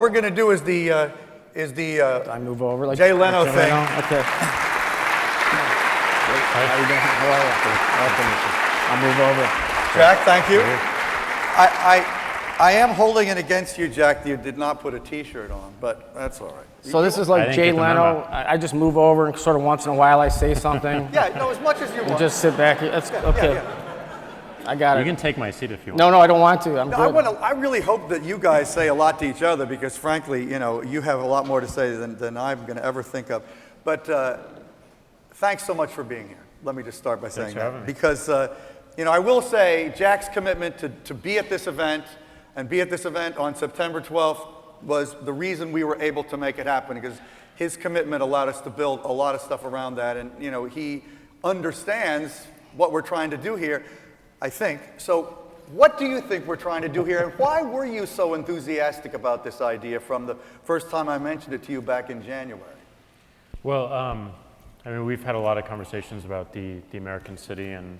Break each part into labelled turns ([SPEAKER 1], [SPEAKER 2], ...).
[SPEAKER 1] We're going to do is the
[SPEAKER 2] I move over like
[SPEAKER 1] Jay Leno
[SPEAKER 2] Jay
[SPEAKER 1] thing.
[SPEAKER 2] Leno? Okay. How are you doing? How are you? I'll move over.
[SPEAKER 1] Jack, thank you. I am holding it against you, Jack, that you did not put a T-shirt on, but that's all right.
[SPEAKER 2] So this is like Jay Leno. I just move over and sort of once in a while I say something.
[SPEAKER 1] Yeah, no, as much as you
[SPEAKER 2] and
[SPEAKER 1] want.
[SPEAKER 2] just sit back here. That's okay.
[SPEAKER 1] Yeah.
[SPEAKER 2] I got it.
[SPEAKER 3] You can take my seat if you want.
[SPEAKER 2] No, I don't want to. I'm good.
[SPEAKER 1] I really hope that you guys say a lot to each other because, frankly, you have a lot more to say than I'm going to ever think of. But thanks so much for being here. Let me just start by saying that. Because, I will say Jack's commitment to be at this event and be at this event on September 12th was the reason we were able to make it happen, because his commitment allowed us to build a lot of stuff around that. And, he understands what we're trying to do here, I think. So what do you think we're trying to do here, and why were you so enthusiastic about this idea from the first time I mentioned it to you back in January?
[SPEAKER 3] Well, we've had a lot of conversations about the American city, and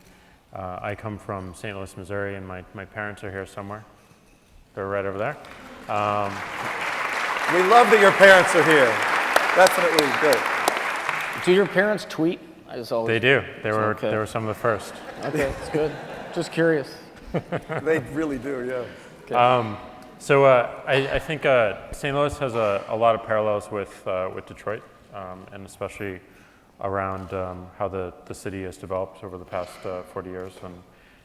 [SPEAKER 3] I come from St. Louis, Missouri, and my parents are here somewhere. They're right over there.
[SPEAKER 1] We love that your parents are here. Definitely good.
[SPEAKER 2] Do your parents tweet?
[SPEAKER 3] They do. They were some of the first.
[SPEAKER 2] Okay, it's good. Just curious.
[SPEAKER 1] They really do, yeah.
[SPEAKER 3] Okay. I think St. Louis has a lot of parallels with Detroit, and especially around how the city has developed over the past 40 years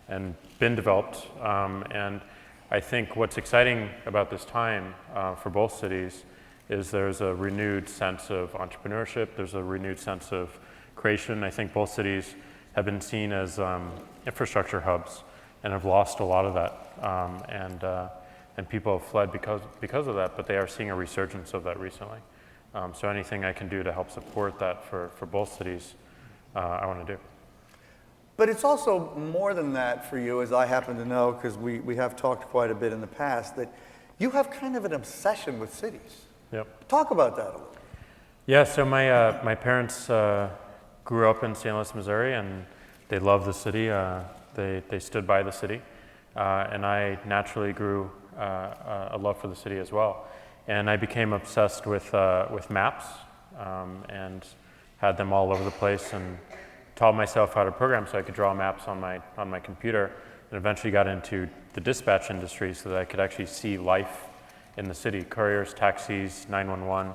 [SPEAKER 3] and been developed. And I think what's exciting about this time for both cities is there's a renewed sense of entrepreneurship. There's a renewed sense of creation. I think both cities have been seen as infrastructure hubs and have lost a lot of that. And people have fled because of that, but they are seeing a resurgence of that recently. So anything I can do to help support that for both cities, I want to do.
[SPEAKER 1] But it's also more than that for you, as I happen to know, because we have talked quite a bit in the past, that you have kind of an obsession with cities.
[SPEAKER 3] Yep.
[SPEAKER 1] Talk about that a little.
[SPEAKER 3] Yeah, so my parents grew up in St. Louis, Missouri, and they loved the city. They stood by the city. And I naturally grew a love for the city as well. And I became obsessed with maps and had them all over the place and taught myself how to program so I could draw maps on my computer, and eventually got into the dispatch industry so that I could actually see life in the city. Couriers, taxis, 911.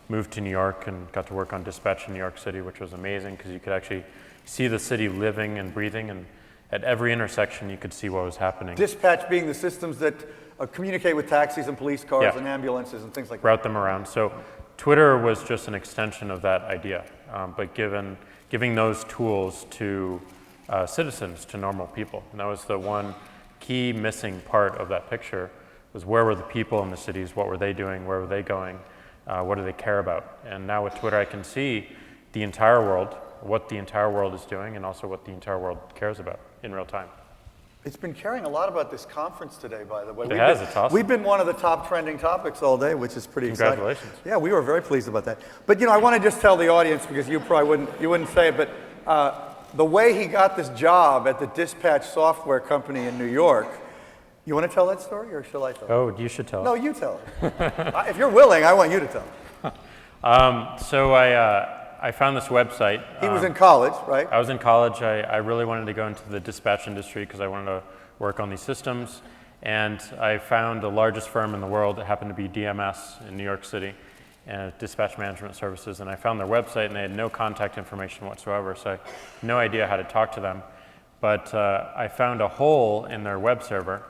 [SPEAKER 3] Moved to New York and got to work on dispatch in New York City, which was amazing because you could actually see the city living and breathing, and at every intersection you could see what was happening.
[SPEAKER 1] Dispatch being the systems that communicate with taxis and police cars and ambulances and things like that.
[SPEAKER 3] Route them around. So Twitter was just an extension of that idea, but giving those tools to citizens, to normal people. And that was the one key missing part of that picture, was where were the people in the cities, what were they doing, where were they going, what do they care about? And now with Twitter I can see the entire world, what the entire world is doing, and also what the entire world cares about in real time.
[SPEAKER 1] It's been caring a lot about this conference today, by the way.
[SPEAKER 3] It's awesome.
[SPEAKER 1] We've been one of the top trending topics all day, which is pretty exciting.
[SPEAKER 3] Congratulations.
[SPEAKER 1] Yeah, we were very pleased about that. But I want to just tell the audience, because you probably wouldn't say it, but the way he got this job at the dispatch software company in New York. You want to tell that story, or shall I tell it?
[SPEAKER 3] Oh, you should tell it.
[SPEAKER 1] No, you tell it. If you're willing, I want you to tell it.
[SPEAKER 3] So I found this website.
[SPEAKER 1] He was in college, right?
[SPEAKER 3] I was in college. I really wanted to go into the dispatch industry because I wanted to work on these systems. And I found the largest firm in the world. It happened to be DMS in New York City, and Dispatch Management Services. And I found their website, and they had no contact information whatsoever, so I had no idea how to talk to them. But I found a hole in their web server,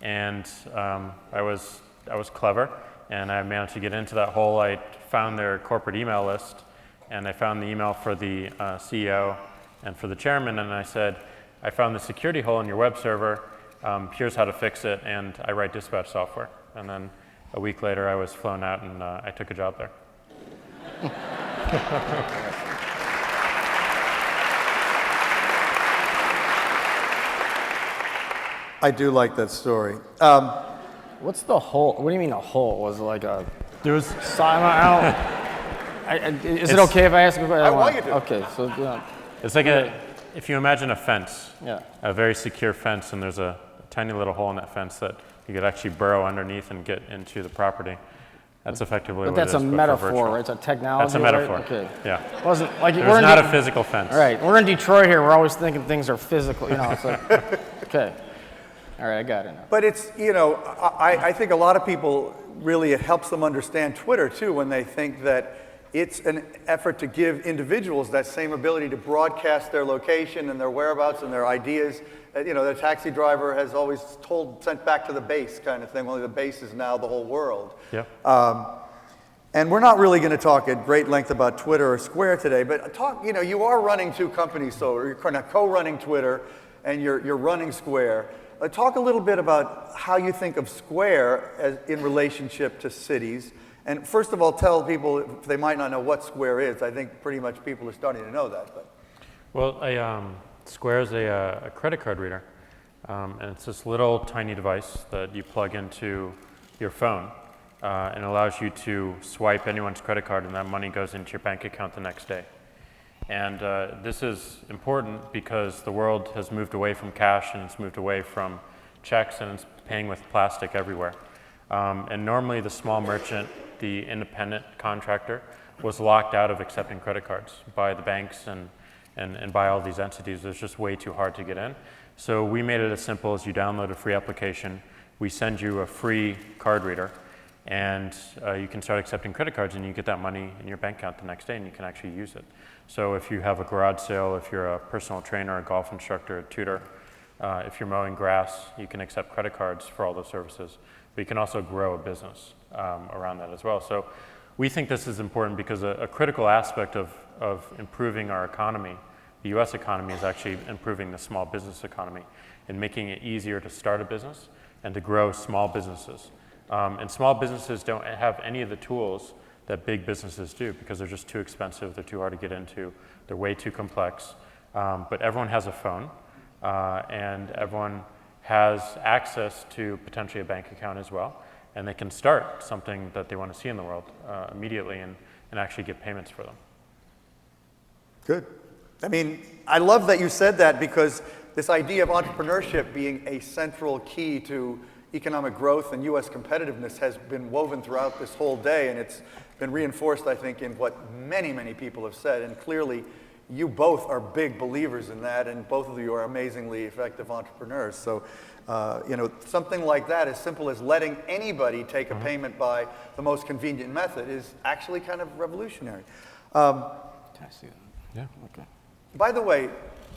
[SPEAKER 3] and I was clever, and I managed to get into that hole. I found their corporate email list, and I found the email for the CEO and for the chairman, and I said, I found the security hole in your web server, here's how to fix it, and I write dispatch software. And then a week later I was flown out, and I took a job there.
[SPEAKER 1] I do like that story.
[SPEAKER 2] What's the hole? What do you mean a hole? Was it like a...
[SPEAKER 3] There was...
[SPEAKER 2] Is it okay if I ask a question?
[SPEAKER 1] I want you to.
[SPEAKER 2] Okay, so...
[SPEAKER 3] It's like if you imagine a fence, a very secure fence, and there's a tiny little hole in that fence that you could actually burrow underneath and get into the property. That's effectively
[SPEAKER 2] But
[SPEAKER 3] what
[SPEAKER 2] that's
[SPEAKER 3] it
[SPEAKER 2] a
[SPEAKER 3] is, but for
[SPEAKER 2] metaphor,
[SPEAKER 3] virtual.
[SPEAKER 2] right? It's a technology.
[SPEAKER 3] That's a metaphor.
[SPEAKER 2] Right? Okay.
[SPEAKER 3] Yeah.
[SPEAKER 2] Wasn't like
[SPEAKER 3] There's not a physical fence.
[SPEAKER 2] Right. We're in Detroit here. We're always thinking things are physical. You know, it's like, okay. All right, I got it now.
[SPEAKER 1] But it's, I think a lot of people really, it helps them understand Twitter too when they think that it's an effort to give individuals that same ability to broadcast their location and their whereabouts and their ideas. The taxi driver has always sent back to the base kind of thing. Only the base is now the whole world.
[SPEAKER 3] Yeah.
[SPEAKER 1] And we're not really going to talk at great length about Twitter or Square today, but you are running two companies, so you're co-running Twitter and you're running Square. Talk a little bit about how you think of Square in relationship to cities. And first of all, tell people, if they might not know what Square is. I think pretty much people are starting to know that. But.
[SPEAKER 3] Well, Square is a credit card reader. And it's this little tiny device that you plug into your phone. And it allows you to swipe anyone's credit card and that money goes into your bank account the next day. And this is important because the world has moved away from cash and it's moved away from checks and it's paying with plastic everywhere. And normally the small merchant, the independent contractor, was locked out of accepting credit cards by the banks and by all these entities. It was just way too hard to get in. So we made it as simple as you download a free application, we send you a free card reader, and you can start accepting credit cards and you get that money in your bank account the next day and you can actually use it. So if you have a garage sale, if you're a personal trainer, a golf instructor, a tutor, if you're mowing grass, you can accept credit cards for all those services. But you can also grow a business around that as well. So we think this is important because a critical aspect of improving our economy, the US economy, is actually improving the small business economy and making it easier to start a business and to grow small businesses. And small businesses don't have any of the tools that big businesses do because they're just too expensive, they're too hard to get into, they're way too complex. But everyone has a phone and everyone has access to potentially a bank account as well. And they can start something that they want to see in the world immediately and actually get payments for them.
[SPEAKER 1] Good. I mean, I love that you said that because this idea of entrepreneurship being a central key to economic growth and U.S. competitiveness has been woven throughout this whole day, and it's been reinforced, I think, in what many, many people have said. And clearly, you both are big believers in that, and both of you are amazingly effective entrepreneurs. So, something like that, as simple as letting anybody take a payment by the most convenient method, is actually kind of revolutionary.
[SPEAKER 2] Can I see that?
[SPEAKER 3] Yeah.
[SPEAKER 2] Okay.
[SPEAKER 1] By the way,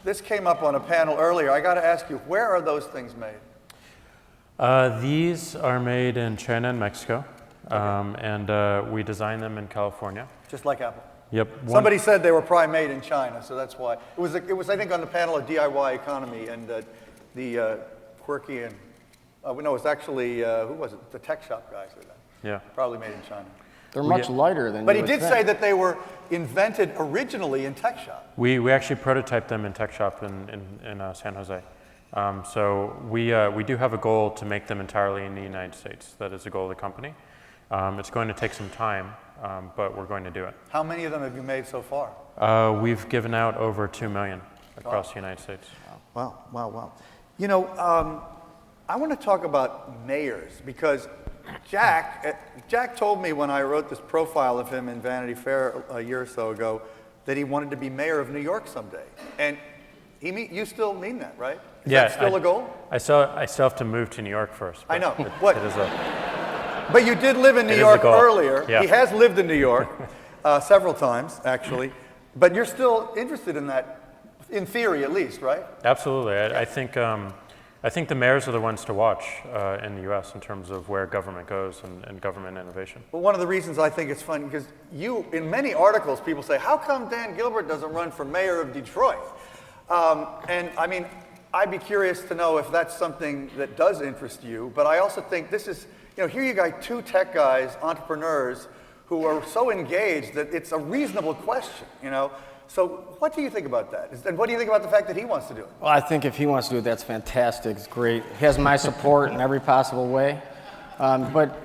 [SPEAKER 1] this came up on a panel earlier. I got to ask you, where are those things made?
[SPEAKER 3] These are made in China and Mexico, and we design them in California.
[SPEAKER 1] Just like Apple.
[SPEAKER 3] Yep.
[SPEAKER 1] Somebody said they were probably made in China, so that's why. It was I think, on the panel of DIY economy, and the quirky and, no, it was actually, who was it? The tech shop guy said that.
[SPEAKER 3] Yeah.
[SPEAKER 1] Probably made in China.
[SPEAKER 2] They're much lighter than.
[SPEAKER 1] But he did say that they were invented originally in tech shop.
[SPEAKER 3] We actually prototyped them in tech shop in San Jose. So we do have a goal to make them entirely in the United States. That is the goal of the company. It's going to take some time, but we're going to do it.
[SPEAKER 1] How many of them have you made so far?
[SPEAKER 3] We've given out over 2 million across the United States.
[SPEAKER 1] Wow. I want to talk about mayors because Jack told me when I wrote this profile of him in Vanity Fair a year or so ago that he wanted to be mayor of New York someday. And you still mean that, right? Is that still a goal?
[SPEAKER 3] I still have to move to New York first.
[SPEAKER 1] I know.
[SPEAKER 3] But
[SPEAKER 1] you did live in New York earlier.
[SPEAKER 3] Yeah.
[SPEAKER 1] He has lived in New York several times, actually. But you're still interested in that, in theory at least, right?
[SPEAKER 3] Absolutely. I think the mayors are the ones to watch in the U.S. in terms of where government goes and government innovation.
[SPEAKER 1] But one of the reasons I think it's fun, because in many articles, people say, how come Dan Gilbert doesn't run for mayor of Detroit? And I mean, I'd be curious to know if that's something that does interest you, but I also think this is, here you got two tech guys, entrepreneurs, who are so engaged that it's a reasonable question, So what do you think about that? And what do you think about the fact that he wants to do it?
[SPEAKER 2] Well, I think if he wants to do it, that's fantastic. It's great. He has my support in every possible way. But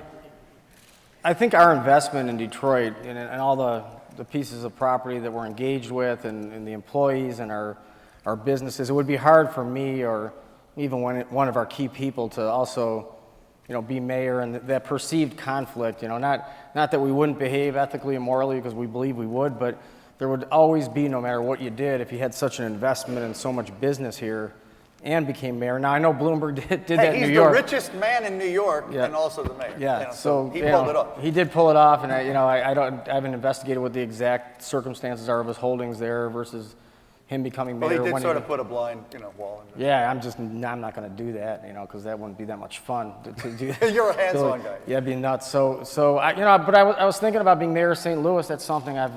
[SPEAKER 2] I think our investment in Detroit and all the pieces of property that we're engaged with and the employees and our businesses, it would be hard for me or even one of our key people to also be mayor, and that perceived conflict, not that we wouldn't behave ethically and morally because we believe we would, but there would always be, no matter what you did, if you had such an investment and so much business here and became mayor. Now, I know Bloomberg did that in New York.
[SPEAKER 1] He's the richest man in New York and also the mayor.
[SPEAKER 2] Yeah,
[SPEAKER 1] so he pulled it off.
[SPEAKER 2] He did pull it off, and I haven't investigated what the exact circumstances are of his holdings there versus him becoming mayor.
[SPEAKER 1] Well, he did sort of put a blind, wall in there.
[SPEAKER 2] Yeah, I'm not going to do that, because that wouldn't be that much fun to do.
[SPEAKER 1] You're a hands-on guy.
[SPEAKER 2] Yeah, it'd be nuts. So but I was thinking about being mayor of St. Louis. That's something I've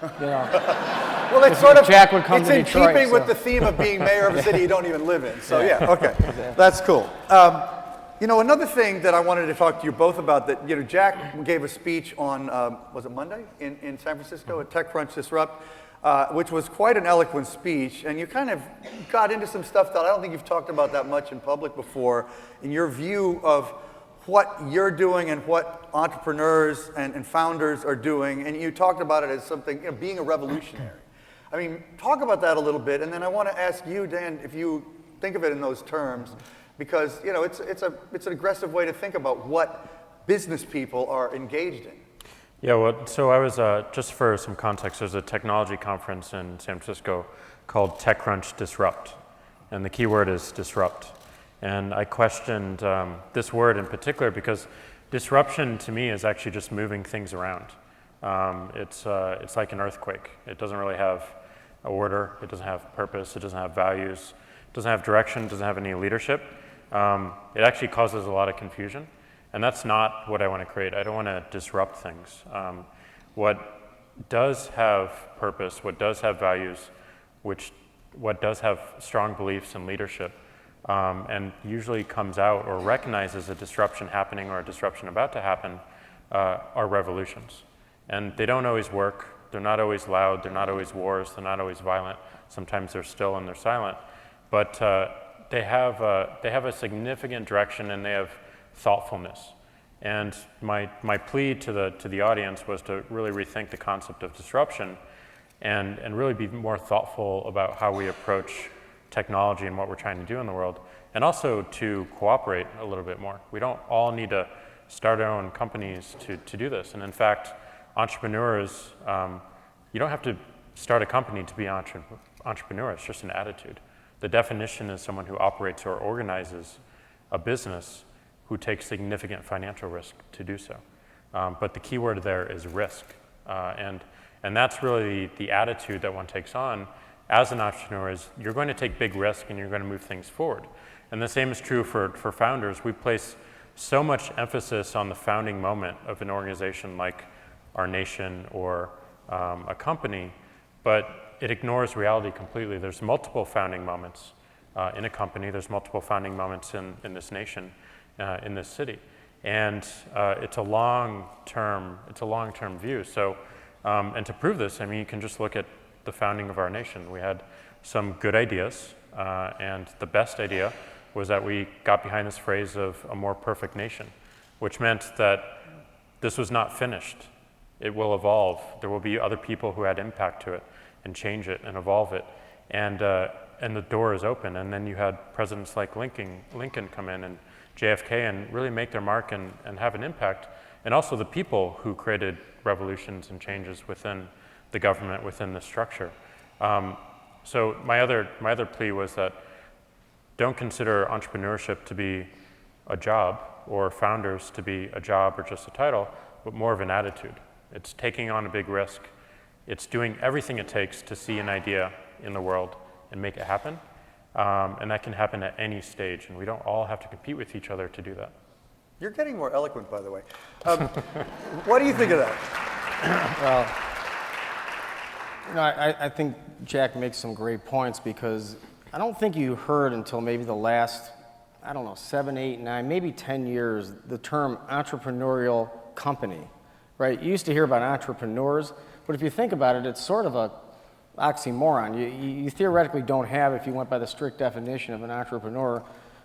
[SPEAKER 1] Well, it's sort of
[SPEAKER 2] Jack would come
[SPEAKER 1] it's
[SPEAKER 2] to
[SPEAKER 1] in
[SPEAKER 2] Detroit,
[SPEAKER 1] keeping
[SPEAKER 2] so.
[SPEAKER 1] with the theme of being mayor of a city you don't even live in. So yeah, okay, that's cool. Another thing that I wanted to talk to you both about that Jack gave a speech on was it Monday in San Francisco at TechCrunch Disrupt, which was quite an eloquent speech, and you kind of got into some stuff that I don't think you've talked about that much in public before, in your view of what you're doing and what entrepreneurs and founders are doing, and you talked about it as something, being a revolutionary. I mean, talk about that a little bit, and then I want to ask you, Dan, if you think of it in those terms, because it's an aggressive way to think about what business people are engaged in.
[SPEAKER 3] Yeah, well, so I was, just for some context, there's a technology conference in San Francisco called TechCrunch Disrupt, and the key word is disrupt. And I questioned this word in particular because disruption to me is actually just moving things around. It's like an earthquake. It doesn't really have order, it doesn't have purpose, it doesn't have values, it doesn't have direction, it doesn't have any leadership. It actually causes a lot of confusion, and that's not what I want to create. I don't want to disrupt things. What does have purpose, what does have values, what does have strong beliefs and leadership, and usually comes out or recognizes a disruption happening or a disruption about to happen, are revolutions. And they don't always work. They're not always loud. They're not always wars. They're not always violent. Sometimes they're still and they're silent. But they have a significant direction, and they have thoughtfulness. And my plea to the audience was to really rethink the concept of disruption and really be more thoughtful about how we approach technology and what we're trying to do in the world, and also to cooperate a little bit more. We don't all need to start our own companies to do this. And in fact, entrepreneurs, you don't have to start a company to be an entrepreneur. It's just an attitude. The definition is someone who operates or organizes a business who takes significant financial risk to do so. But the key word there is risk. And that's really the attitude that one takes on as an entrepreneur, is you're going to take big risk and you're going to move things forward. And the same is true for founders. We place so much emphasis on the founding moment of an organization like our nation or a company, but it ignores reality completely. There's multiple founding moments in a company. There's multiple founding moments in this nation, in this city. And it's a long-term view. So, and to prove this, I mean, you can just look at the founding of our nation. We had some good ideas, and the best idea was that we got behind this phrase of a more perfect nation, which meant that this was not finished. It will evolve. There will be other people who had impact to it and change it and evolve it. And the door is open. And then you had presidents like Lincoln come in and JFK and really make their mark and have an impact. And also the people who created revolutions and changes within the government, within the structure. So my other plea was that don't consider entrepreneurship to be a job or founders to be a job or just a title, but more of an attitude. It's taking on a big risk. It's doing everything it takes to see an idea in the world and make it happen. And that can happen at any stage, and we don't all have to compete with each other to do that.
[SPEAKER 1] You're getting more eloquent, by the way. What do you think of that?
[SPEAKER 2] Well, I think Jack makes some great points, because I don't think you heard until maybe the last, 7, 8, 9, maybe 10 years, the term entrepreneurial company, right? You used to hear about entrepreneurs, but if you think about it, it's sort of a oxymoron. You theoretically don't have, if you went by the strict definition of an entrepreneur,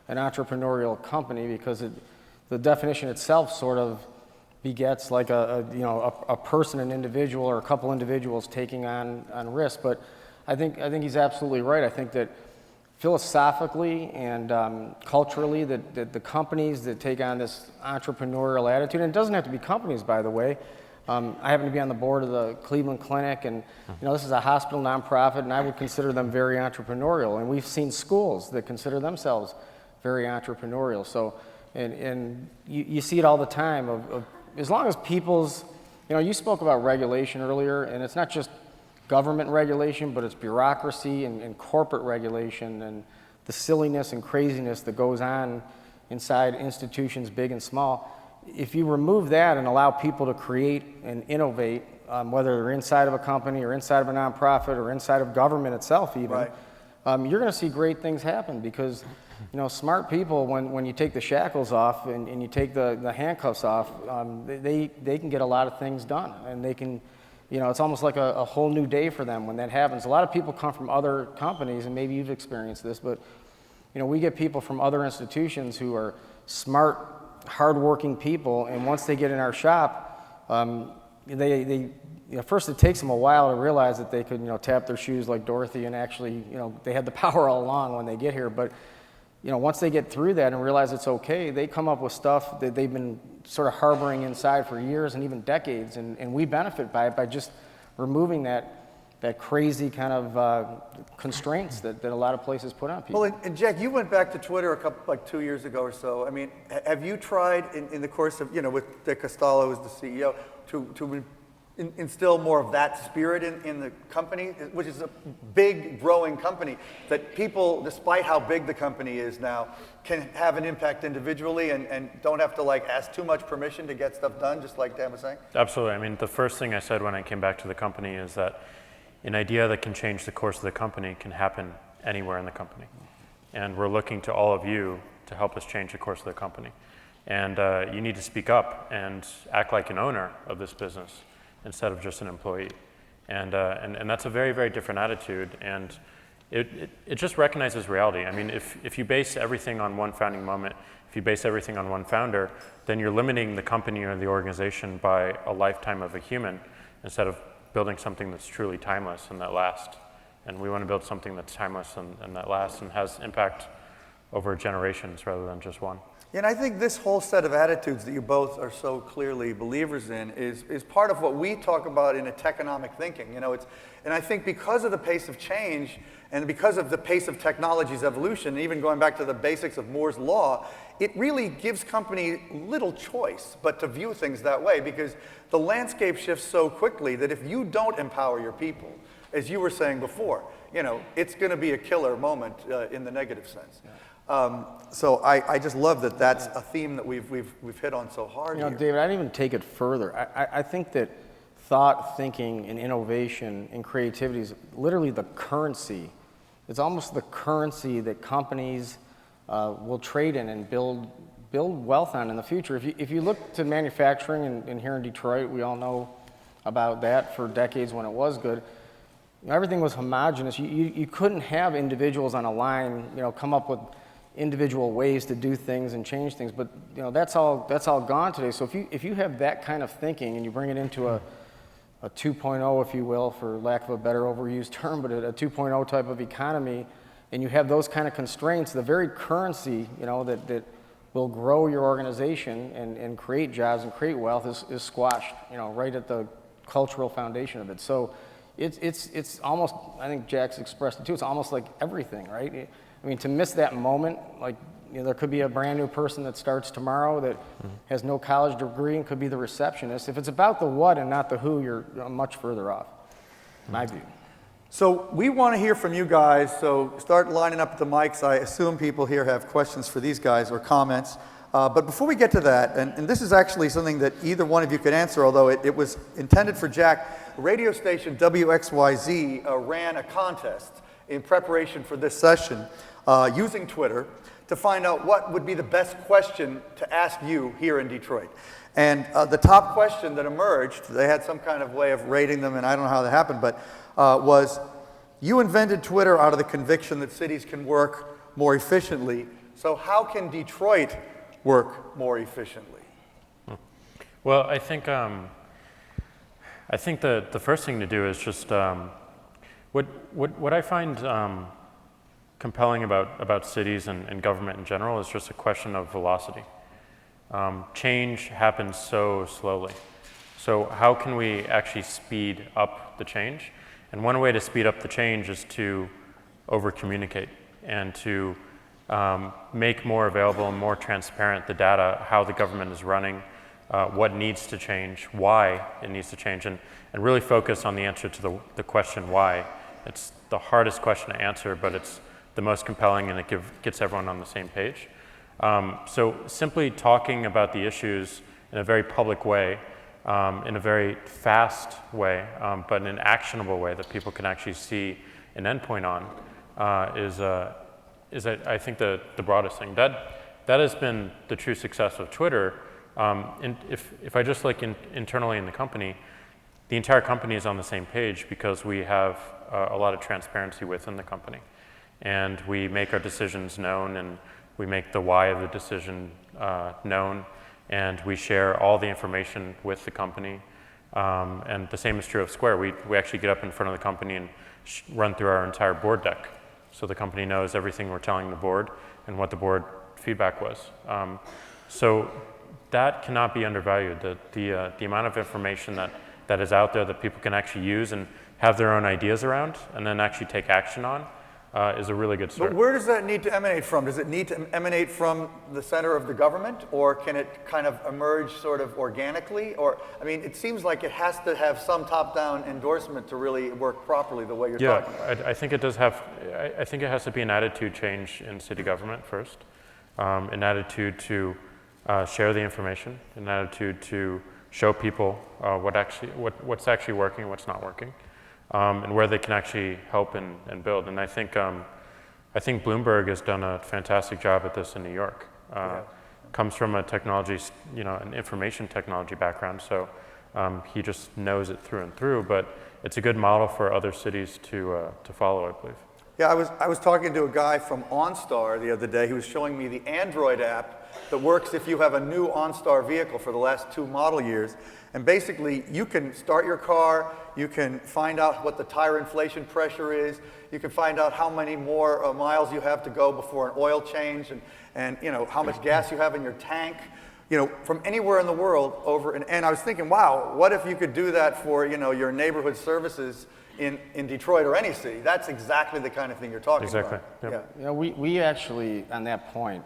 [SPEAKER 2] an entrepreneurial company, because the definition itself sort of begets like a person, an individual, or a couple individuals taking on risk. But I think he's absolutely right. I think that philosophically and culturally, that the companies that take on this entrepreneurial attitude, and it doesn't have to be companies, by the way. I happen to be on the board of the Cleveland Clinic, and this is a hospital nonprofit, and I would consider them very entrepreneurial. And we've seen schools that consider themselves very entrepreneurial. So, and you see it all the time. Of as long as people's, you spoke about regulation earlier, and it's not just government regulation, but it's bureaucracy and corporate regulation and the silliness and craziness that goes on inside institutions, big and small. If you remove that and allow people to create and innovate, whether they're inside of a company or inside of a nonprofit or inside of government itself even,
[SPEAKER 1] right.
[SPEAKER 2] You're going to see great things happen because, smart people, when you take the shackles off and you take the handcuffs off, they can get a lot of things done, and they can, it's almost like a whole new day for them when that happens. A lot of people come from other companies, and maybe you've experienced this, but, we get people from other institutions who are smart, hardworking people, and once they get in our shop, first it takes them a while to realize that they could, tap their shoes like Dorothy, and actually, they had the power all along when they get here. But, once they get through that and realize it's okay, they come up with stuff that they've been sort of harboring inside for years and even decades, and we benefit by it by just removing that crazy kind of constraints that a lot of places put on people.
[SPEAKER 1] Well, and Jack, you went back to Twitter 2 years ago or so. I mean, have you tried in the course of, with Dick Costolo as the CEO, to instill more of that spirit in the company, which is a big, growing company, that people, despite how big the company is now, can have an impact individually and don't have to ask too much permission to get stuff done, just like Dan was saying?
[SPEAKER 3] Absolutely. I mean, the first thing I said when I came back to the company is that an idea that can change the course of the company can happen anywhere in the company. And we're looking to all of you to help us change the course of the company. And you need to speak up and act like an owner of this business instead of just an employee. And that's a very, very different attitude. And it just recognizes reality. I mean, if you base everything on one founding moment, if you base everything on one founder, then you're limiting the company or the organization by a lifetime of a human instead of building something that's truly timeless and that lasts. And we want to build something that's timeless and that lasts and has impact over generations rather than just one.
[SPEAKER 1] And I think this whole set of attitudes that you both are so clearly believers in is part of what we talk about in a techonomic thinking. And I think because of the pace of change and because of the pace of technology's evolution, even going back to the basics of Moore's law, it really gives companies little choice but to view things that way, because the landscape shifts so quickly that if you don't empower your people, as you were saying before, it's going to be a killer moment in the negative sense. So I just love that that's a theme that we've hit on so hard here.
[SPEAKER 2] David, I'd even take it further. I think that thought, thinking, and innovation and creativity is literally the currency. It's almost the currency that companies will trade in and build wealth on in the future. If you look to manufacturing, and here in Detroit, we all know about that for decades when it was good. Everything was homogenous. You couldn't have individuals on a line, come up with individual ways to do things and change things. But that's all gone today. So if you have that kind of thinking and you bring it into a 2.0, if you will, for lack of a better overused term, but a 2.0 type of economy, and you have those kind of constraints, the very currency that will grow your organization and create jobs and create wealth is squashed, right at the cultural foundation of it. So it's almost, I think Jack's expressed it too, it's almost like everything, right? I mean, to miss that moment, there could be a brand new person that starts tomorrow that has no college degree and could be the receptionist. If it's about the what and not the who, you're much further off, in my view.
[SPEAKER 1] So we want to hear from you guys, so start lining up the mics. I assume people here have questions for these guys or comments. But before we get to that, and this is actually something that either one of you could answer, although it was intended for Jack, radio station WXYZ ran a contest in preparation for this session using Twitter to find out what would be the best question to ask you here in Detroit. And the top question that emerged, they had some kind of way of rating them, and I don't know how that happened, but was, you invented Twitter out of the conviction that cities can work more efficiently, so how can Detroit work more efficiently?
[SPEAKER 3] Well, I think the first thing to do is just what I find compelling about cities and government in general is just a question of velocity. Change happens so slowly. So how can we actually speed up the change? And one way to speed up the change is to over-communicate and to make more available and more transparent the data, how the government is running, what needs to change, why it needs to change, and really focus on the answer to the question why. It's the hardest question to answer, but it's the most compelling, and it gets everyone on the same page. So simply talking about the issues in a very public way, in a very fast way, but in an actionable way that people can actually see an endpoint on, is I think the broadest thing. That has been the true success of Twitter. And if I just look internally in the company, the entire company is on the same page because we have a lot of transparency within the company. And we make our decisions known, and we make the why of the decision known, and we share all the information with the company. And the same is true of Square. We actually get up in front of the company and run through our entire board deck. So the company knows everything we're telling the board and what the board feedback was. So that cannot be undervalued. The amount of information that is out there that people can actually use and have their own ideas around and then actually take action on is a really good start.
[SPEAKER 1] But where does that need to emanate from? Does it need to emanate from the center of the government, or can it kind of emerge sort of organically? Or, I mean, it seems like it has to have some top-down endorsement to really work properly the way you're talking about.
[SPEAKER 3] I think it does have, I think it has to be an attitude change in city government first, an attitude to share the information, an attitude to show people what's actually working and what's not working. And where they can actually help and build. And I think Bloomberg has done a fantastic job at this in New York. Comes from a technology, an information technology background, so he just knows it through and through. But it's a good model for other cities to follow, I believe.
[SPEAKER 1] Yeah, I was talking to a guy from OnStar the other day who was showing me the Android app that works if you have a new OnStar vehicle for the last 2 model years. And basically, you can start your car, you can find out what the tire inflation pressure is, you can find out how many more miles you have to go before an oil change, and how much gas you have in your tank, from anywhere in the world over. And I was thinking, wow, what if you could do that for your neighborhood services in Detroit or any city? That's exactly the kind of thing you're talking about.
[SPEAKER 3] Exactly. Yep.
[SPEAKER 1] Yeah.
[SPEAKER 2] We actually, on that point,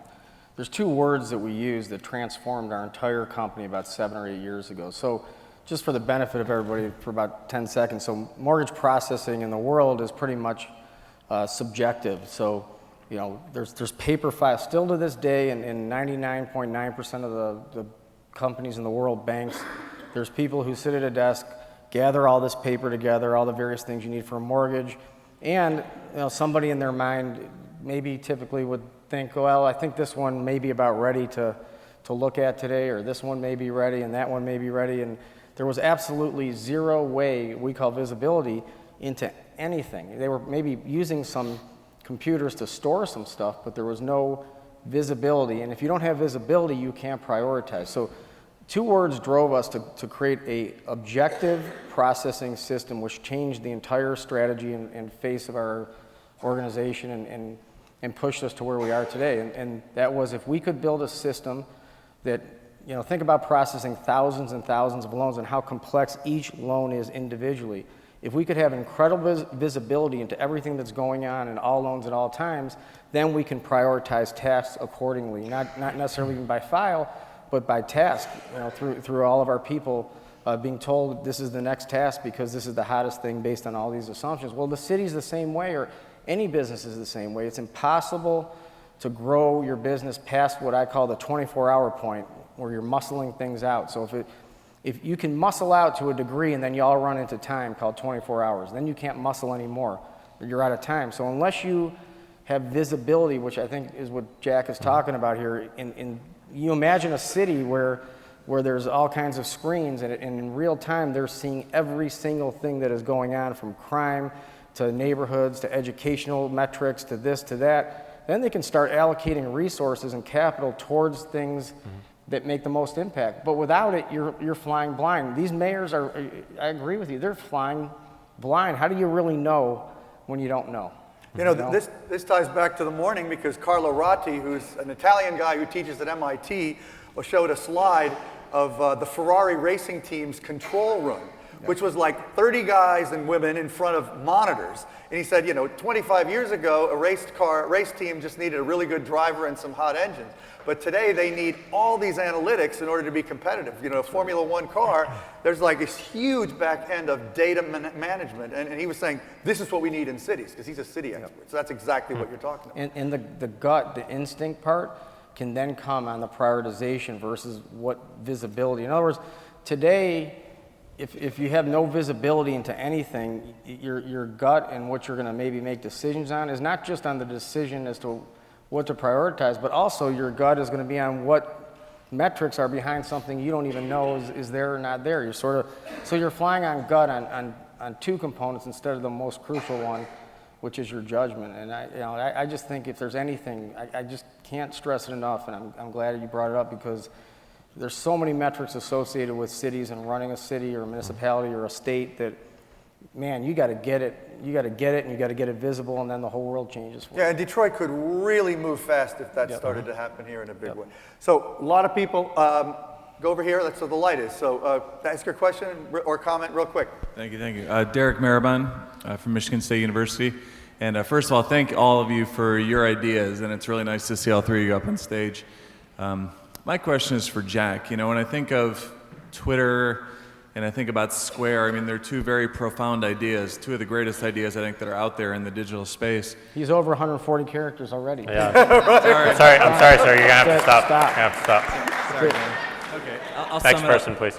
[SPEAKER 2] there's 2 words that we use that transformed our entire company about 7 or 8 years ago. So just for the benefit of everybody for about 10 seconds, so mortgage processing in the world is pretty much subjective. So, there's paper files. Still to this day, in 99.9% of the companies in the world, banks, there's people who sit at a desk, gather all this paper together, all the various things you need for a mortgage, and somebody in their mind maybe typically would think, well, I think this one may be about ready to look at today, or this one may be ready, and that one may be ready. And there was absolutely zero way, we call visibility, into anything. They were maybe using some computers to store some stuff, but there was no visibility. And if you don't have visibility, you can't prioritize. So 2 words drove us to create a objective processing system, which changed the entire strategy and face of our organization and pushed us to where we are today. And that was, if we could build a system that, think about processing thousands and thousands of loans and how complex each loan is individually. If we could have incredible visibility into everything that's going on in all loans at all times, then we can prioritize tasks accordingly, not necessarily even by file, but by task, through all of our people being told this is the next task because this is the hottest thing based on all these assumptions. Well, the city's the same way, or any business is the same way. It's impossible to grow your business past what I call the 24-hour point, where you're muscling things out. So if you can muscle out to a degree and then you all run into time called 24 hours, then you can't muscle anymore. You're out of time. So unless you have visibility, which I think is what Jack is talking about here, you imagine a city where there's all kinds of screens, and in real time they're seeing every single thing that is going on, from crime to neighborhoods to educational metrics to this to that. Then they can start allocating resources and capital towards things that make the most impact. But without it, you're flying blind. These mayors I agree with you, they're flying blind. How do you really know when you don't know?
[SPEAKER 1] You know, this ties back to the morning because Carlo Ratti, who's an Italian guy who teaches at MIT, showed a slide of the Ferrari racing team's control room, which was like 30 guys and women in front of monitors. And he said, you know, 25 years ago, a race team just needed a really good driver and some hot engines. But today they need all these analytics in order to be competitive. You know, a Formula One car, there's like this huge back end of data management. And he was saying, this is what we need in cities, because he's a city expert. So that's exactly what you're talking about.
[SPEAKER 2] And the gut, the instinct part, can then come on the prioritization versus what visibility. In other words, today, if you have no visibility into anything, your gut and what you're going to maybe make decisions on is not just on the decision as to what to prioritize, but also your gut is going to be on what metrics are behind something you don't even know is there or not there. You're so you're flying on gut on two components instead of the most crucial one, which is your judgment. And I just think if there's anything, I just can't stress it enough, and I'm glad you brought it up because there's so many metrics associated with cities and running a city or a municipality or a state that, man, you got to get it. You got to get it, and you got to get it visible, and then the whole world changes for you.
[SPEAKER 1] Yeah, and Detroit could really move fast if that started to happen here in a big way. So a lot of people, go over here, that's where the light is. So ask your question or comment real quick.
[SPEAKER 4] Thank you. Derek Marabon from Michigan State University. And first of all, thank all of you for your ideas, and it's really nice to see all three of you up on stage. My question is for Jack. You know, when I think of Twitter and I think about Square, I mean, they're two very profound ideas, two of the greatest ideas I think that are out there in the digital space.
[SPEAKER 2] He's over 140 characters already.
[SPEAKER 3] Yeah. I'm sorry, sir. You're going to have to stop.
[SPEAKER 2] Stop.
[SPEAKER 3] You're going to have to stop.
[SPEAKER 4] Sorry, man. Okay, I'll
[SPEAKER 3] Next
[SPEAKER 4] sum it up.
[SPEAKER 3] person, please.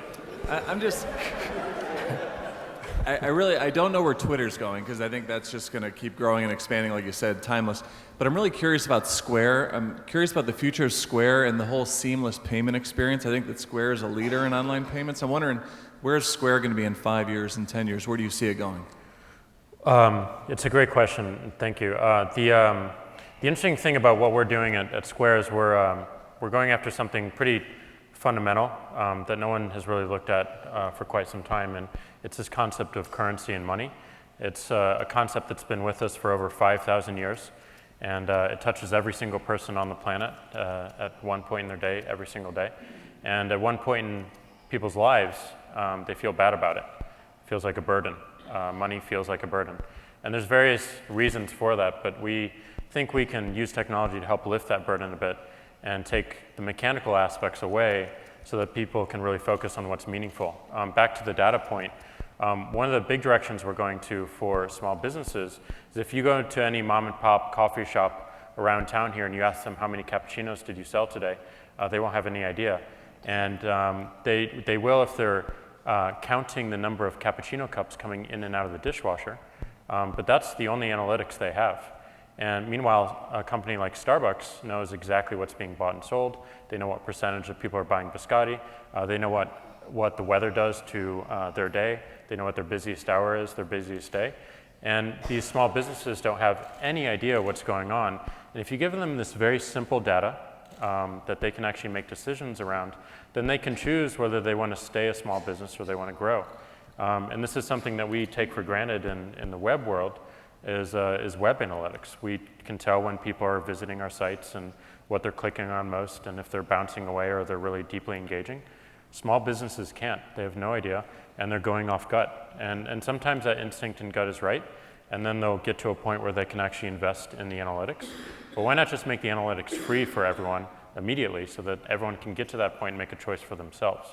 [SPEAKER 4] I don't know where Twitter's going because I think that's just going to keep growing and expanding, like you said, timeless. But I'm really curious about Square. I'm curious about the future of Square and the whole seamless payment experience. I think that Square is a leader in online payments. I'm wondering, where's Square going to be in 5 years and 10 years? Where do you see it going?
[SPEAKER 3] It's a great question. Thank you. The interesting thing about what we're doing at Square is we're going after something pretty fundamental that no one has really looked at for quite some time, and it's this concept of currency and money. It's a concept that's been with us for over 5,000 years, and it touches every single person on the planet at one point in their day, every single day. And at one point in people's lives, they feel bad about it. It feels like a burden. Money feels like a burden. And there's various reasons for that, but we think we can use technology to help lift that burden a bit and take the mechanical aspects away so that people can really focus on what's meaningful. Back to the data point, one of the big directions we're going to for small businesses is if you go to any mom and pop coffee shop around town here and you ask them how many cappuccinos did you sell today, they won't have any idea. And they will if they're counting the number of cappuccino cups coming in and out of the dishwasher, but that's the only analytics they have. And meanwhile, a company like Starbucks knows exactly what's being bought and sold. They know what percentage of people are buying biscotti. They know what the weather does to their day. They know what their busiest hour is, their busiest day. And these small businesses don't have any idea what's going on. And if you give them this very simple data that they can actually make decisions around, then they can choose whether they want to stay a small business or they want to grow. And this is something that we take for granted in the web world, is web analytics. We can tell when people are visiting our sites and what they're clicking on most and if they're bouncing away or they're really deeply engaging. Small businesses can't. They have no idea, and they're going off gut. And sometimes that instinct and gut is right, and then they'll get to a point where they can actually invest in the analytics. But why not just make the analytics free for everyone immediately so that everyone can get to that point and make a choice for themselves?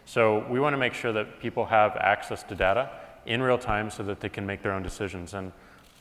[SPEAKER 3] So we want to make sure that people have access to data in real time so that they can make their own decisions. And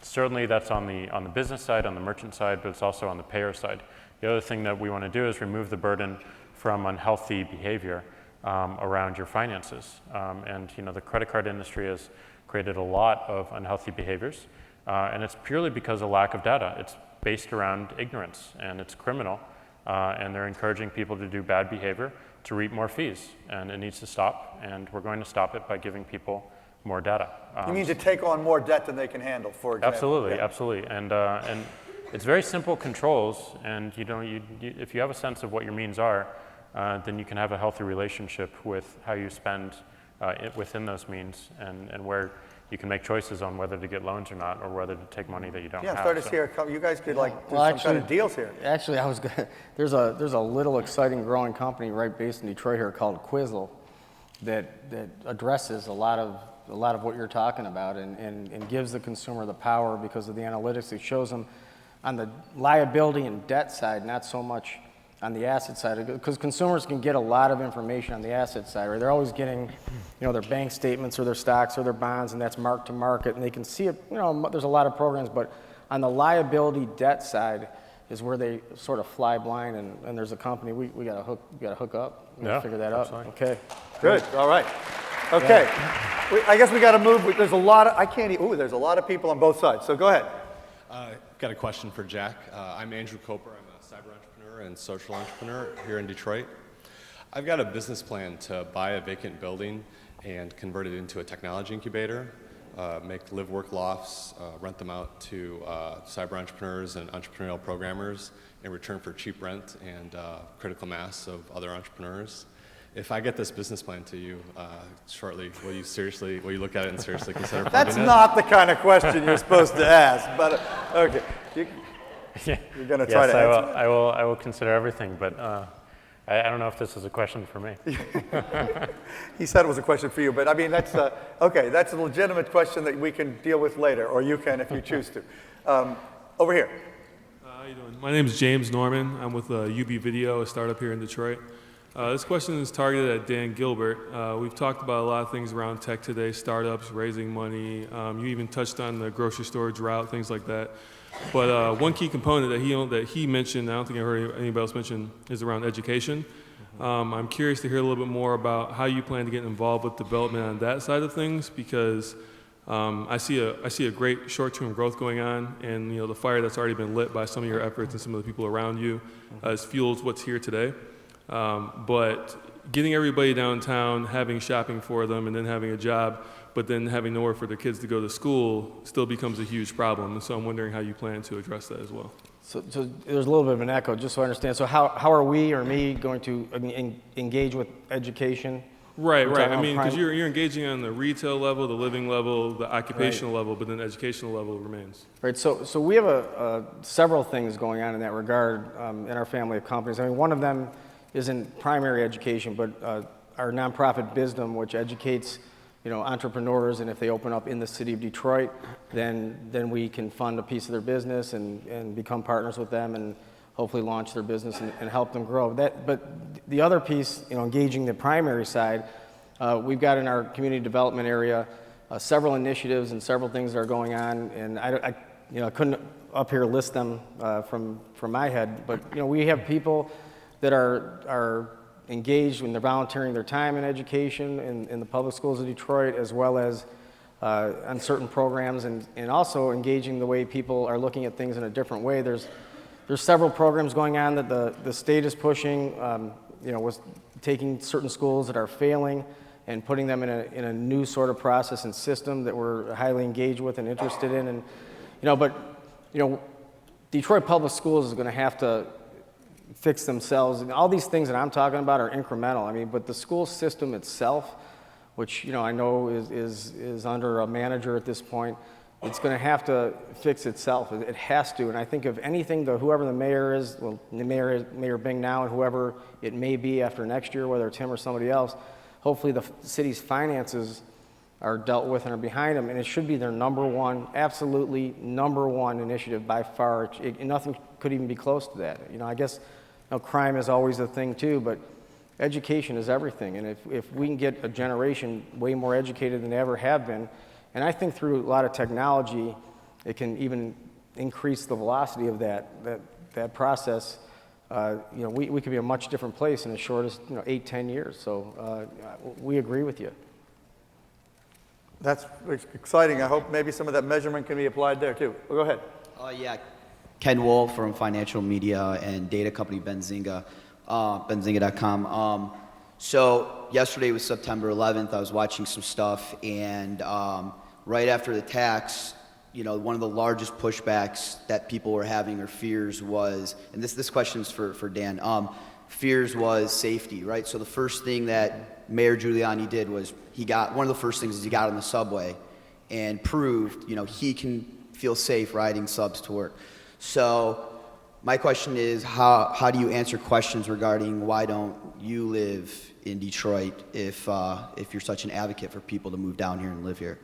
[SPEAKER 3] certainly that's on the business side, on the merchant side, but it's also on the payer side. The other thing that we want to do is remove the burden from unhealthy behavior around your finances. And you know, the credit card industry has created a lot of unhealthy behaviors, and it's purely because of lack of data. It's based around ignorance, and it's criminal, and they're encouraging people to do bad behavior to reap more fees, and it needs to stop, and we're going to stop it by giving people more data.
[SPEAKER 1] You mean to take on more debt than they can handle, for example?
[SPEAKER 3] Absolutely,
[SPEAKER 1] Yeah.
[SPEAKER 3] absolutely. And it's very simple controls, and you know, if you have a sense of what your means are, then you can have a healthy relationship with how you spend within those means, and where you can make choices on whether to get loans or not, or whether to take money that you don't have.
[SPEAKER 1] Yeah, I'm starting to see you guys could do some kind of deals here.
[SPEAKER 2] Actually, there's a little exciting growing company right based in Detroit here called Quizzle that addresses a lot of what you're talking about and gives the consumer the power because of the analytics. It shows them on the liability and debt side, not so much on the asset side, because consumers can get a lot of information on the asset side, right? They're always getting, their bank statements or their stocks or their bonds, and that's mark to market, and they can see it. There's a lot of programs, but on the liability debt side is where they sort of fly blind, and there's a company we got to hook up. We got to figure that out. Okay.
[SPEAKER 1] Good. All right. Okay. I guess we got to move. There's a lot of there's a lot of people on both sides. So go ahead.
[SPEAKER 5] Got a question for Jack. I'm Andrew Coper. I'm a cyber entrepreneur and social entrepreneur here in Detroit. I've got a business plan to buy a vacant building and convert it into a technology incubator, make live-work lofts, rent them out to cyber entrepreneurs and entrepreneurial programmers in return for cheap rent and critical mass of other entrepreneurs. If I get this business plan to you shortly, will you look at it and seriously consider funding
[SPEAKER 1] That's
[SPEAKER 5] it?
[SPEAKER 1] not the kind of question you're supposed to ask, but okay. You're going to try to answer.
[SPEAKER 3] I will consider everything, but I don't know if this is a question for me.
[SPEAKER 1] He said it was a question for you, but I mean, that's okay. That's a legitimate question that we can deal with later, or you can if you choose to. Over here.
[SPEAKER 6] How you doing? My name is James Norman. I'm with UB Video, a startup here in Detroit. This question is targeted at Dan Gilbert. We've talked about a lot of things around tech today, startups, raising money. You even touched on the grocery store drought, things like that. But one key component that he mentioned, I don't think I heard anybody else mention, is around education. I'm curious to hear a little bit more about how you plan to get involved with development on that side of things, because I see a great short-term growth going on, and the fire that's already been lit by some of your efforts and some of the people around you has fueled what's here today. But getting everybody downtown, having shopping for them, and then having a job, but then having nowhere for their kids to go to school still becomes a huge problem. And so I'm wondering how you plan to address that as well.
[SPEAKER 2] So there's a little bit of an echo, just so I understand. So how are we or me going to engage with education?
[SPEAKER 6] Right. I mean, because you're engaging on the retail level, the living level, the occupational level, but then the educational level remains.
[SPEAKER 2] Right. So we have several things going on in that regard in our family of companies. I mean, one of them isn't primary education, but our nonprofit Bisdom, which educates entrepreneurs, and if they open up in the city of Detroit, then we can fund a piece of their business and become partners with them and hopefully launch their business and help them grow. But the other piece, engaging the primary side, we've got in our community development area several initiatives and several things that are going on, and I couldn't up here list them from my head, but we have people that are engaged when they're volunteering their time in education in the public schools of Detroit, as well as on certain programs, and also engaging the way people are looking at things in a different way. There's several programs going on that the state is pushing, was taking certain schools that are failing and putting them in a new sort of process and system that we're highly engaged with and interested in. And Detroit Public Schools is going to have to fix themselves. And all these things that I'm talking about are incremental. I mean, but the school system itself, which I know is under a manager at this point, it's going to have to fix itself. It has to. And I think if anything, whoever the mayor is, well, the mayor is Mayor Bing now, and whoever it may be after next year, whether it's him or somebody else, hopefully the city's finances are dealt with and are behind them, and it should be their absolutely number one initiative by far. Nothing could even be close to that. I guess crime is always a thing too, but education is everything. And if we can get a generation way more educated than they ever have been, and I think through a lot of technology, it can even increase the velocity of that process. We could be a much different place in as short as 8-10 years. So we agree with you.
[SPEAKER 1] That's exciting. I hope maybe some of that measurement can be applied there too. Well, go ahead.
[SPEAKER 7] Yeah, Ken Wool from financial media and data company Benzinga, benzinga.com. So yesterday was September 11th. I was watching some stuff, and right after the tax, one of the largest pushbacks that people were having or fears was, and this question is for Dan, fears was safety, right? So the first thing that Mayor Giuliani did was one of the first things is he got on the subway and proved, he can feel safe riding subs to work. So my question is, how do you answer questions regarding why don't you live in Detroit if you're such an advocate for people to move down here and live here?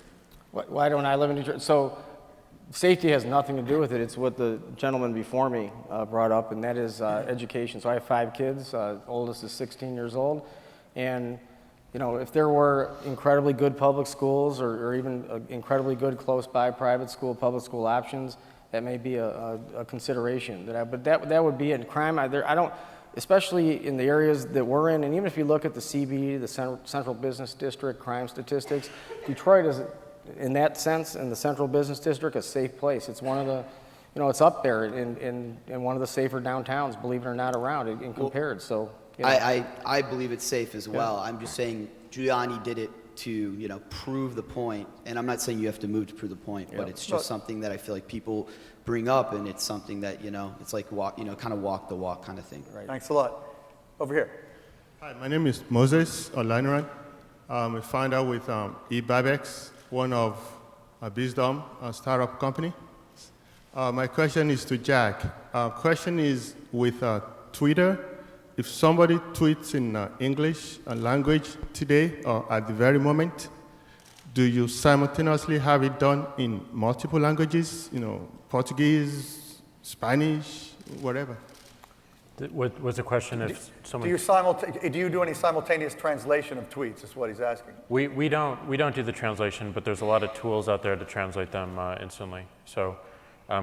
[SPEAKER 2] Why don't I live in Detroit? So safety has nothing to do with it. It's what the gentleman before me brought up, and that is education. So I have 5 kids. Oldest is 16 years old. And if there were incredibly good public schools or even incredibly good close by private school, public school options, that may be a consideration. But that would be it. Crime, I don't, especially in the areas that we're in, and even if you look at the CBD, the Central Business District crime statistics, Detroit is, in that sense, in the Central Business District, a safe place. It's one of the, it's up there in one of the safer downtowns, believe it or not, around in compared. So.
[SPEAKER 7] I believe it's safe as well. I'm just saying Giuliani did it to prove the point, and I'm not saying you have to move to prove the point, but it's just something that I feel like people bring up, and it's something that it's like kind of walk the walk kind of thing.
[SPEAKER 1] Right. Thanks a lot. Over here.
[SPEAKER 8] Hi, my name is Moses Olanuran. I found out with eBabex, one of Bizdom, a startup company. My question is to Jack. Question is with Twitter. If somebody tweets in English language today or at the very moment, do you simultaneously have it done in multiple languages, Portuguese, Spanish, whatever?
[SPEAKER 3] What was the question if someone...
[SPEAKER 1] Do you do any simultaneous translation of tweets, is what he's asking.
[SPEAKER 3] We don't do the translation, but there's a lot of tools out there to translate them instantly. So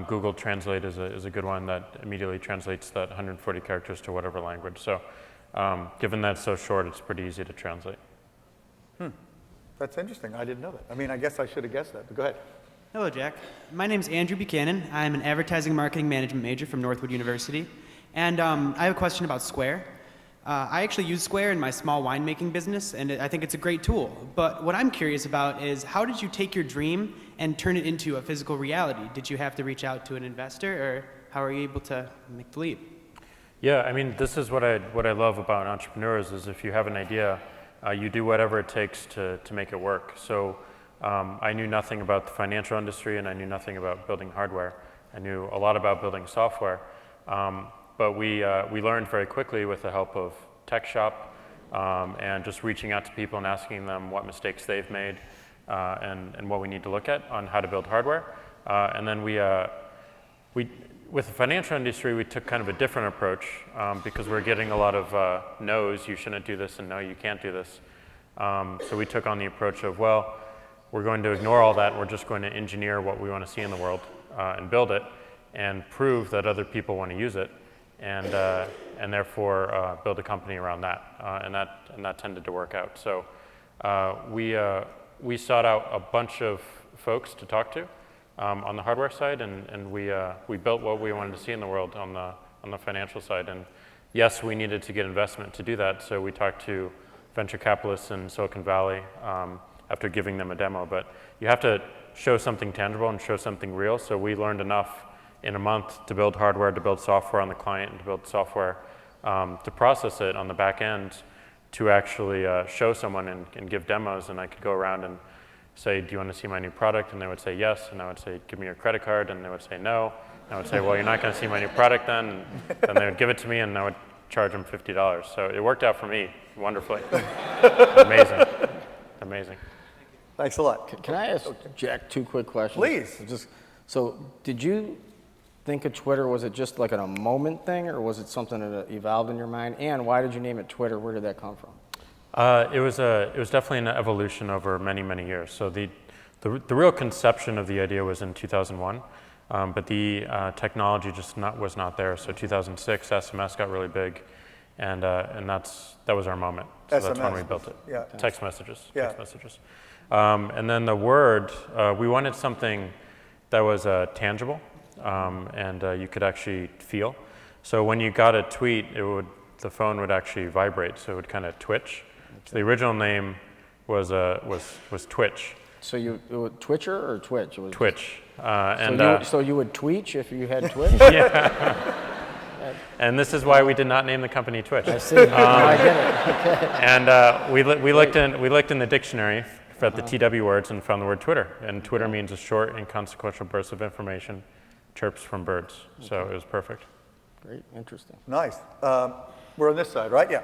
[SPEAKER 3] Google Translate is a good one that immediately translates that 140 characters to whatever language. So given that it's so short, it's pretty easy to translate.
[SPEAKER 1] That's interesting. I didn't know that. I mean, I guess I should have guessed that, but go ahead.
[SPEAKER 9] Hello, Jack. My name's Andrew Buchanan. I'm an advertising marketing management major from Northwood University. And I have a question about Square. I actually use Square in my small winemaking business, and I think it's a great tool. But what I'm curious about is, how did you take your dream and turn it into a physical reality? Did you have to reach out to an investor, or how are you able to make the leap?
[SPEAKER 3] Yeah, I mean, this is what I love about entrepreneurs is if you have an idea, you do whatever it takes to make it work. So I knew nothing about the financial industry, and I knew nothing about building hardware. I knew a lot about building software. But we learned very quickly with the help of Tech Shop and just reaching out to people and asking them what mistakes they've made and what we need to look at on how to build hardware. And then with the financial industry, we took kind of a different approach because we're getting a lot of no's, you shouldn't do this, and no, you can't do this. So we took on the approach of, well, we're going to ignore all that, and we're just going to engineer what we want to see in the world and build it and prove that other people want to use it. And therefore build a company around that, and that tended to work out. So we sought out a bunch of folks to talk to on the hardware side, and we built what we wanted to see in the world on the financial side. And yes, we needed to get investment to do that, so we talked to venture capitalists in Silicon Valley after giving them a demo. But you have to show something tangible and show something real. So we learned enough in a month to build hardware, to build software on the client, and to build software to process it on the back end to actually show someone and give demos. And I could go around and say, do you want to see my new product? And they would say yes. And I would say, give me your credit card. And they would say no. And I would say, well, you're not going to see my new product then. And then they would give it to me, and I would charge them $50. So it worked out for me wonderfully. Amazing. Amazing.
[SPEAKER 1] Thanks a lot.
[SPEAKER 2] Can I ask Jack 2 quick questions?
[SPEAKER 1] Please.
[SPEAKER 2] So did you think of Twitter, was it just like a moment thing, or was it something that evolved in your mind? And why did you name it Twitter? Where did that come from?
[SPEAKER 3] It was definitely an evolution over many, many years. So the real conception of the idea was in 2001, but the technology just was not there. So 2006, SMS got really big, and that was our moment. So that's when we built it.
[SPEAKER 1] Yeah.
[SPEAKER 3] Text messages.
[SPEAKER 1] Yeah.
[SPEAKER 3] Text messages. And then the word, we wanted something that was tangible. And you could actually feel. So when you got a tweet, the phone would actually vibrate, so it would kind of twitch. So the original name was Twitch.
[SPEAKER 2] So it was Twitcher or Twitch? It was
[SPEAKER 3] Twitch.
[SPEAKER 2] So you would twitch if you had Twitch?
[SPEAKER 3] Yeah. And this is why we did not name the company Twitch.
[SPEAKER 2] I see. I get it. Okay.
[SPEAKER 3] And we looked in the dictionary at the TW words and found the word Twitter. And Twitter means a short, inconsequential burst of information, chirps from birds. So it was perfect.
[SPEAKER 2] Great, interesting.
[SPEAKER 1] Nice. We're on this side, right? Yeah.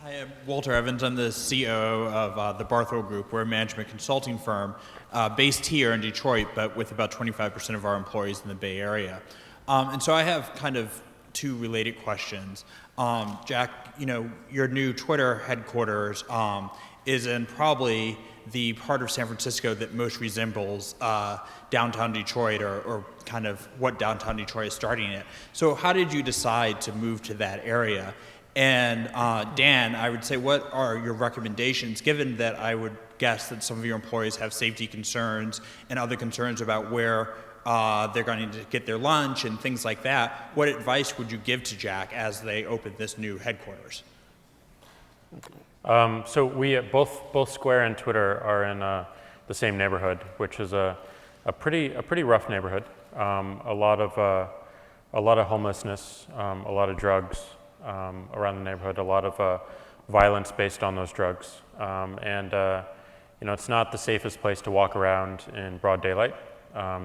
[SPEAKER 10] Hi, I'm Walter Evans. I'm the COO of the Barthel Group. We're a management consulting firm based here in Detroit, but with about 25% of our employees in the Bay Area. And so I have kind of two related questions. Jack, your new Twitter headquarters is in probably the part of San Francisco that most resembles downtown Detroit or kind of what downtown Detroit is starting at. So how did you decide to move to that area? And Dan, I would say, what are your recommendations, given that I would guess that some of your employees have safety concerns and other concerns about where they're going to get their lunch and things like that? What advice would you give to Jack as they open this new headquarters?
[SPEAKER 3] So we both Square and Twitter are in the same neighborhood, which is a pretty rough neighborhood. A lot of homelessness, a lot of drugs around the neighborhood, a lot of violence based on those drugs, and it's not the safest place to walk around in broad daylight.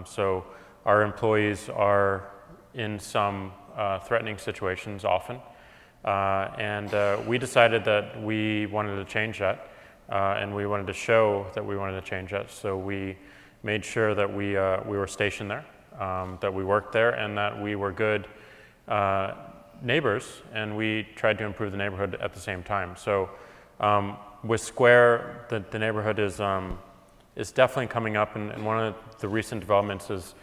[SPEAKER 3] So our employees are in some threatening situations often. And we decided that we wanted to change that, and we wanted to show that we wanted to change that. So we made sure that we were stationed there, that we worked there, and that we were good neighbors, and we tried to improve the neighborhood at the same time. So with Square, the neighborhood is definitely coming up, and one of the recent developments is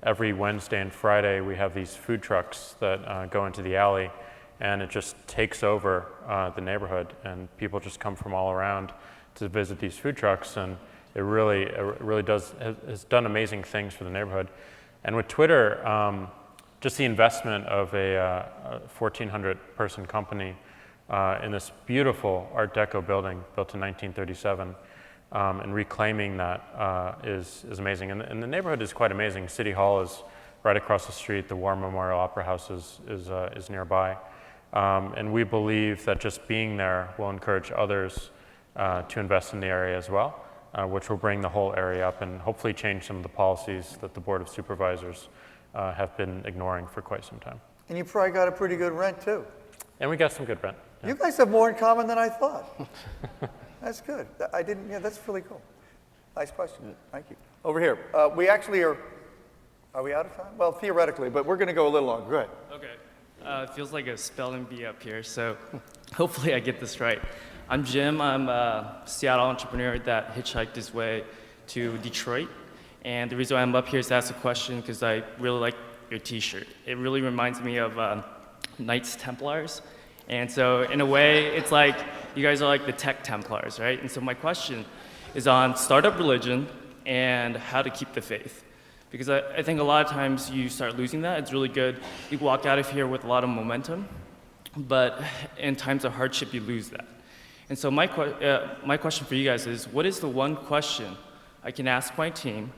[SPEAKER 3] every Wednesday and Friday we have these food trucks that go into the alley, and it just takes over the neighborhood, and people just come from all around to visit these food trucks, and it really has done amazing things for the neighborhood. And with Twitter, just the investment of a 1,400 person company in this beautiful Art Deco building built in 1937, and reclaiming that is amazing. And the neighborhood is quite amazing. City Hall is right across the street. The War Memorial Opera House is nearby. And we believe that just being there will encourage others to invest in the area as well, which will bring the whole area up and hopefully change some of the policies that the Board of Supervisors have been ignoring for quite some time.
[SPEAKER 1] And you probably got a pretty good rent, too.
[SPEAKER 3] And we got some good rent. Yeah.
[SPEAKER 1] You guys have more in common than I thought. That's good. That's really cool. Nice question. Thank you. Over here. We actually are we out of time? Well, theoretically, but we're going to go a little longer. Go ahead.
[SPEAKER 11] Okay. It feels like a spelling bee up here, so hopefully I get this right. I'm Jim. I'm a Seattle entrepreneur that hitchhiked his way to Detroit. And the reason why I'm up here is to ask a question because I really like your t-shirt. It really reminds me of Knights Templars. And so in a way, it's like you guys are like the tech Templars, right? And so my question is on startup religion and how to keep the faith. Because I think a lot of times you start losing that. It's really good. You walk out of here with a lot of momentum, but in times of hardship, you lose that. And so my question for you guys is, what is the one question I can ask my team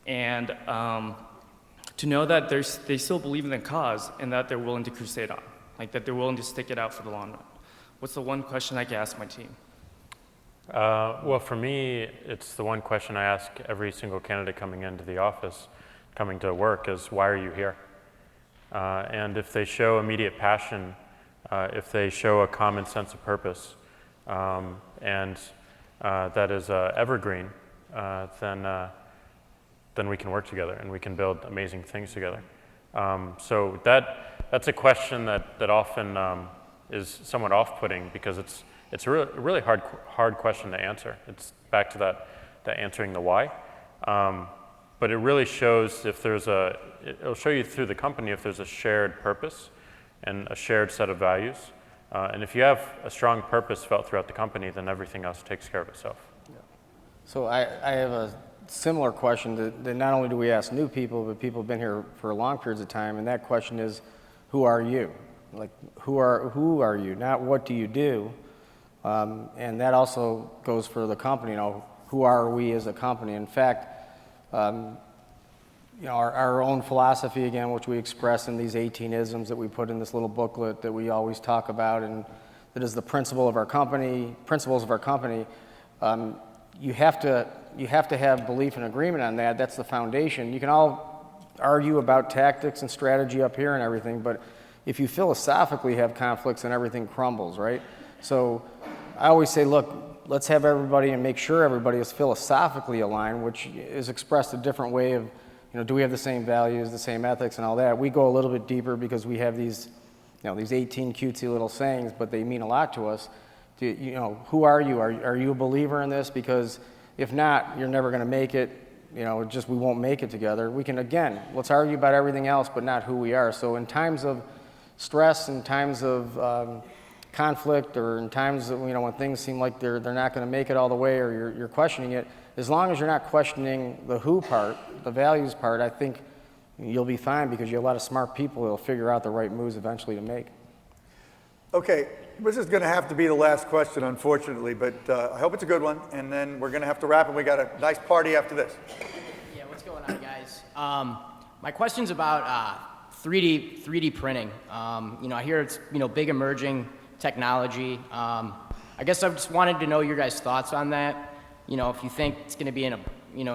[SPEAKER 11] and to know that they still believe in the cause and that they're willing to crusade on, like that they're willing to stick it out for the long run? What's the one question I can ask my team?
[SPEAKER 3] Well, for me, it's the one question I ask every single candidate coming into the office, coming to work, is why are you here? And if they show immediate passion, if they show a common sense of purpose, and that is evergreen, then we can work together and we can build amazing things together. So that's a question that often is somewhat off-putting because it's a really hard question to answer. It's back to that answering the why. But it really shows it'll show you through the company if there's a shared purpose and a shared set of values. And if you have a strong purpose felt throughout the company, then everything else takes care of itself.
[SPEAKER 2] Yeah. So I have a similar question that not only do we ask new people, but people have been here for long periods of time, and that question is, who are you? Like, who are you? Not what do you do? And that also goes for the company. Who are we as a company? In fact, our own philosophy again, which we express in these 18 isms that we put in this little booklet that we always talk about, and that is the principles of our company. You have to have belief and agreement on that. That's the foundation. You can all argue about tactics and strategy up here and everything, but if you philosophically have conflicts, then everything crumbles, right? So I always say, look, let's have everybody and make sure everybody is philosophically aligned, which is expressed a different way of, do we have the same values, the same ethics, and all that. We go a little bit deeper because we have these, these 18 cutesy little sayings, but they mean a lot to us. Who are you? Are you a believer in this? Because if not, you're never going to make it. We won't make it together. We can, again, let's argue about everything else, but not who we are. So in times of stress, in times of conflict, or in times that, when things seem like they're not going to make it all the way, or you're questioning it, as long as you're not questioning the who part, the values part, I think you'll be fine, because you have a lot of smart people who'll figure out the right moves eventually to make.
[SPEAKER 1] Okay, this is going to have to be the last question, unfortunately, but I hope it's a good one, and then we're going to have to wrap, and we got a nice party after this.
[SPEAKER 12] Yeah, what's going on, guys? My question's about 3D printing. I hear it's big emerging technology. I guess I just wanted to know your guys' thoughts on that. If you think it's going to be an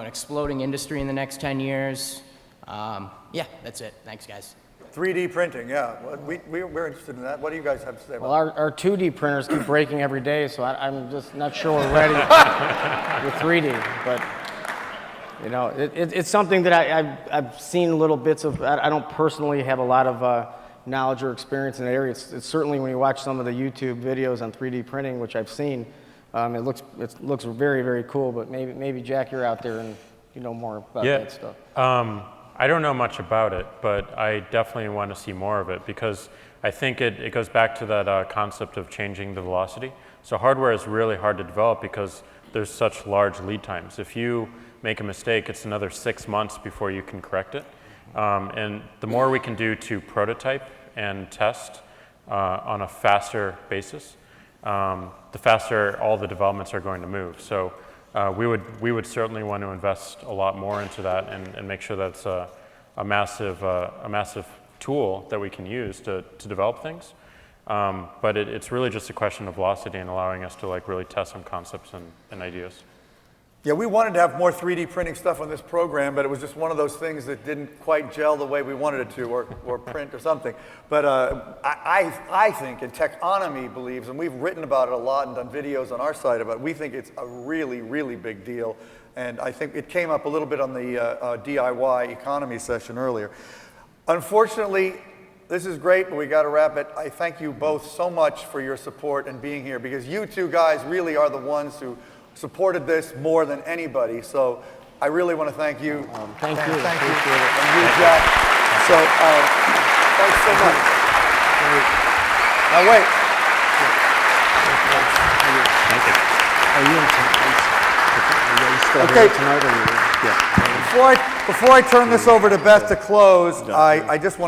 [SPEAKER 12] exploding industry in the next 10 years. Yeah, that's it. Thanks, guys.
[SPEAKER 1] 3D printing, yeah. We're interested in that. What do you guys have to say about
[SPEAKER 2] Well, our 2D printers keep breaking every day, so I'm just not sure we're ready with 3D. But it's something that I've seen little bits of. I don't personally have a lot of knowledge or experience in that area. It's certainly, when you watch some of the YouTube videos on 3D printing, which I've seen, it looks very, very cool. But maybe Jack, you're out there and you know more about that stuff.
[SPEAKER 3] I don't know much about it, but I definitely want to see more of it, because I think it goes back to that concept of changing the velocity. So hardware is really hard to develop because there's such large lead times. If you make a mistake, it's another 6 months before you can correct it. And the more we can do to prototype and test on a faster basis, the faster all the developments are going to move. So we would certainly want to invest a lot more into that and make sure that's a massive tool that we can use to develop things. But it's really just a question of velocity and allowing us to really test some concepts and ideas.
[SPEAKER 1] Yeah, we wanted to have more 3D printing stuff on this program, but it was just one of those things that didn't quite gel the way we wanted it to, or print or something. But I think, and Techonomy believes, and we've written about it a lot and done videos on our site about it, we think it's a really, really big deal. And I think it came up a little bit on the DIY economy session earlier. Unfortunately, this is great, but we got to wrap it. I thank you both so much for your support and being here, because you two guys really are the ones who supported this more than anybody. So I really want to thank you.
[SPEAKER 2] Thank you.
[SPEAKER 1] Thank you. And you, Jack. So thanks so much. Now wait.
[SPEAKER 2] Thank you.
[SPEAKER 1] Okay. Before I turn this over to Beth to close, I just want